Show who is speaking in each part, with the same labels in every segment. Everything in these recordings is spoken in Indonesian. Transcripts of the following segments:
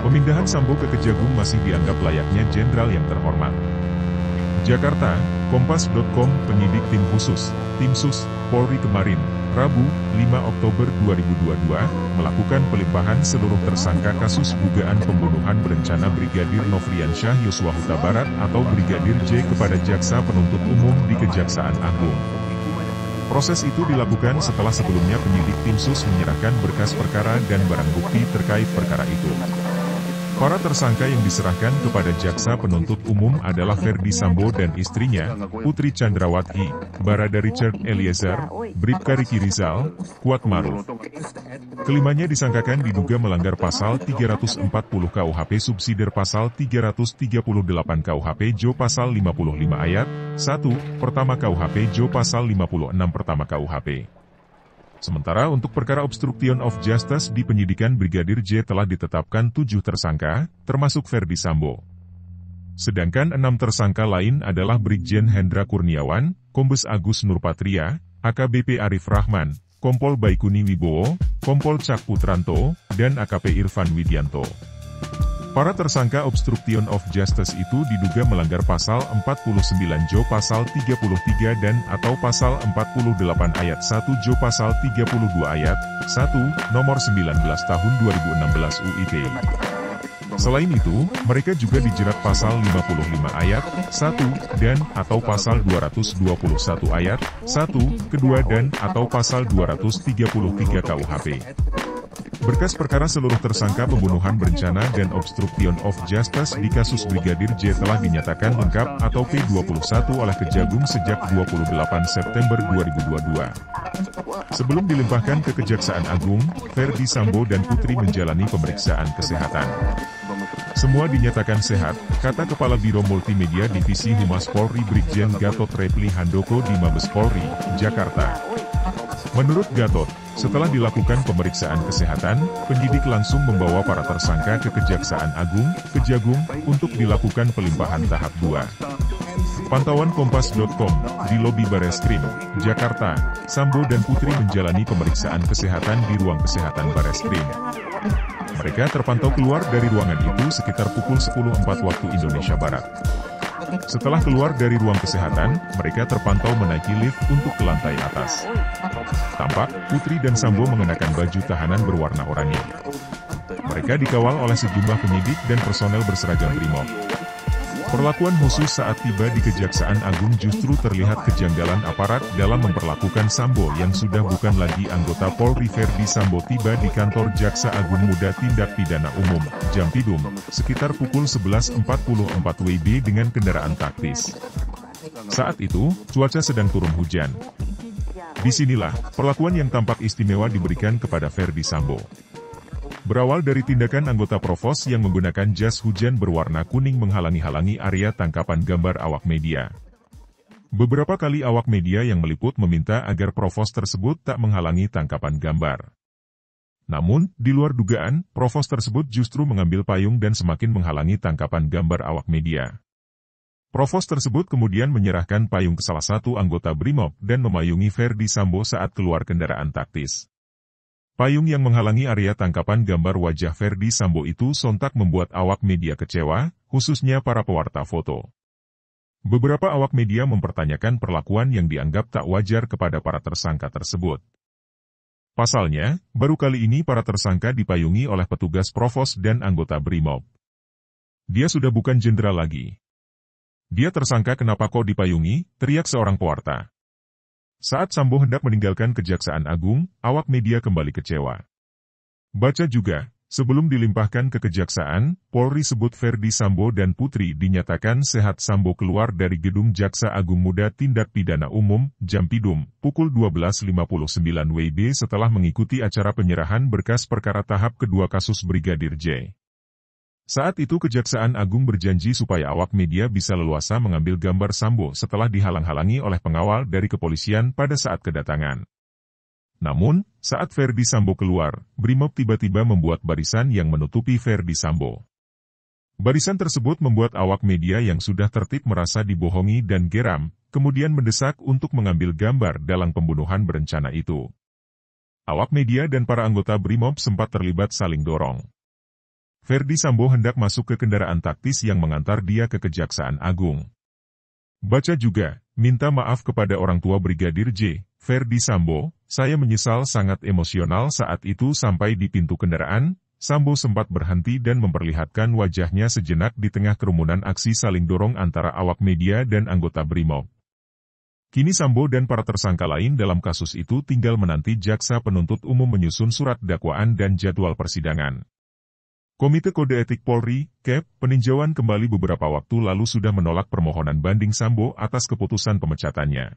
Speaker 1: Pemindahan Sambo ke Kejagung masih dianggap layaknya jenderal yang terhormat. Jakarta, Kompas.com. Penyidik Tim Khusus, Tim Sus, Polri kemarin, Rabu, 5 Oktober 2022, melakukan pelimpahan seluruh tersangka kasus dugaan pembunuhan berencana Brigadir Nofriansyah Yosua Huta Barat atau Brigadir J kepada Jaksa Penuntut Umum di Kejaksaan Agung. Proses itu dilakukan setelah sebelumnya penyidik Tim Sus menyerahkan berkas perkara dan barang bukti terkait perkara itu. Para tersangka yang diserahkan kepada Jaksa Penuntut Umum adalah Ferdi Sambo dan istrinya, Putri Chandrawati, Barada Richard Eliezer, Bribka Riki Rizal, Kuat Maruf. Kelimanya disangkakan diduga melanggar pasal 340 KUHP subsidiar pasal 338 KUHP Jo pasal 55 ayat 1, pertama KUHP Jo pasal 56 pertama KUHP. Sementara untuk perkara obstruction of justice di penyidikan Brigadir J telah ditetapkan 7 tersangka, termasuk Ferdi Sambo. Sedangkan 6 tersangka lain adalah Brigjen Hendra Kurniawan, Kombes Agus Nurpatria, AKBP Arif Rahman, Kompol Baikuni Wibowo, Kompol Cak Putranto, dan AKP Irfan Widianto. Para tersangka obstruction of justice itu diduga melanggar pasal 49 Jo pasal 33 dan atau pasal 48 ayat 1 Jo pasal 32 ayat 1 nomor 19 tahun 2016 UIT. Selain itu, mereka juga dijerat pasal 55 ayat 1 dan atau pasal 221 ayat 1 kedua dan atau pasal 233 KUHP. Berkas perkara seluruh tersangka pembunuhan berencana dan obstruction of justice di kasus Brigadir J telah dinyatakan lengkap atau P21 oleh Kejagung sejak 28 September 2022. Sebelum dilimpahkan ke Kejaksaan Agung, Ferdi Sambo dan Putri menjalani pemeriksaan kesehatan. Semua dinyatakan sehat, kata Kepala Biro Multimedia Divisi Humas Polri Brigjen Gatot Repli Handoko di Mabes Polri, Jakarta. Menurut Gatot, setelah dilakukan pemeriksaan kesehatan, penyidik langsung membawa para tersangka ke Kejaksaan Agung, Kejagung, untuk dilakukan pelimpahan tahap 2. Pantauan Kompas.com, di lobi Bareskrim, Jakarta, Sambo dan Putri menjalani pemeriksaan kesehatan di ruang kesehatan Bareskrim. Mereka terpantau keluar dari ruangan itu sekitar pukul 10.04 waktu Indonesia Barat. Setelah keluar dari ruang kesehatan, mereka terpantau menaiki lift untuk ke lantai atas. Tampak, Putri dan Sambo mengenakan baju tahanan berwarna oranye. Mereka dikawal oleh sejumlah penyidik dan personel berseragam BRIMOB. Perlakuan khusus saat tiba di Kejaksaan Agung justru terlihat kejanggalan aparat dalam memperlakukan Sambo yang sudah bukan lagi anggota Polri. Ferdi Sambo tiba di kantor Jaksa Agung Muda Tindak Pidana Umum, Jampidum, sekitar pukul 11.44 WIB dengan kendaraan taktis. Saat itu, cuaca sedang turun hujan. Disinilah, perlakuan yang tampak istimewa diberikan kepada Ferdi Sambo. Berawal dari tindakan anggota Provos yang menggunakan jas hujan berwarna kuning menghalangi-halangi area tangkapan gambar awak media. Beberapa kali awak media yang meliput meminta agar Provos tersebut tak menghalangi tangkapan gambar. Namun, di luar dugaan, Provos tersebut justru mengambil payung dan semakin menghalangi tangkapan gambar awak media. Provos tersebut kemudian menyerahkan payung ke salah satu anggota BRIMOB dan memayungi Ferdi Sambo saat keluar kendaraan taktis. Payung yang menghalangi area tangkapan gambar wajah Ferdi Sambo itu sontak membuat awak media kecewa, khususnya para pewarta foto. Beberapa awak media mempertanyakan perlakuan yang dianggap tak wajar kepada para tersangka tersebut. Pasalnya, baru kali ini para tersangka dipayungi oleh petugas Provos dan anggota BRIMOB. Dia sudah bukan jenderal lagi. Dia tersangka kenapa kok dipayungi, teriak seorang pewarta. Saat Sambo hendak meninggalkan Kejaksaan Agung, awak media kembali kecewa. Baca juga, sebelum dilimpahkan ke Kejaksaan, Polri sebut Ferdi Sambo dan Putri dinyatakan sehat. Sambo keluar dari gedung Jaksa Agung Muda Tindak Pidana Umum, Jampidum, pukul 12.59 WIB setelah mengikuti acara penyerahan berkas perkara tahap kedua kasus Brigadir J. Saat itu Kejaksaan Agung berjanji supaya awak media bisa leluasa mengambil gambar Sambo setelah dihalang-halangi oleh pengawal dari kepolisian pada saat kedatangan. Namun, saat Ferdi Sambo keluar, BRIMOB tiba-tiba membuat barisan yang menutupi Ferdi Sambo. Barisan tersebut membuat awak media yang sudah tertib merasa dibohongi dan geram, kemudian mendesak untuk mengambil gambar dalam pembunuhan berencana itu. Awak media dan para anggota BRIMOB sempat terlibat saling dorong. Verdi Sambo hendak masuk ke kendaraan taktis yang mengantar dia ke Kejaksaan Agung. Baca juga, minta maaf kepada orang tua Brigadir J. Verdi Sambo, saya menyesal sangat emosional saat itu sampai di pintu kendaraan. Sambo sempat berhenti dan memperlihatkan wajahnya sejenak di tengah kerumunan aksi saling dorong antara awak media dan anggota Brimob. Kini Sambo dan para tersangka lain dalam kasus itu tinggal menanti jaksa penuntut umum menyusun surat dakwaan dan jadwal persidangan. Komite Kode Etik Polri, KEP, peninjauan kembali beberapa waktu lalu sudah menolak permohonan banding Sambo atas keputusan pemecatannya.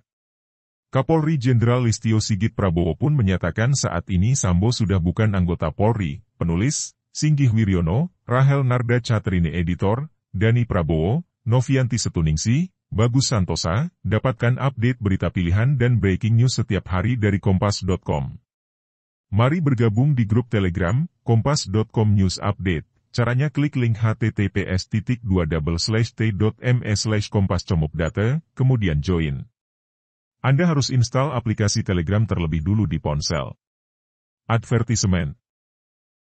Speaker 1: Kapolri Jenderal Listio Sigit Prabowo pun menyatakan saat ini Sambo sudah bukan anggota Polri. Penulis, Singgih Wiryono, Rahel Narda Catrini Editor, Dani Prabowo, Novianti Setuningsi, Bagus Santosa, dapatkan update berita pilihan dan breaking news setiap hari dari Kompas.com. Mari bergabung di grup Telegram, Kompas.com News Update. Caranya klik link https://t.me/kompas.com/data, kemudian join. Anda harus install aplikasi Telegram terlebih dulu di ponsel. Advertisement.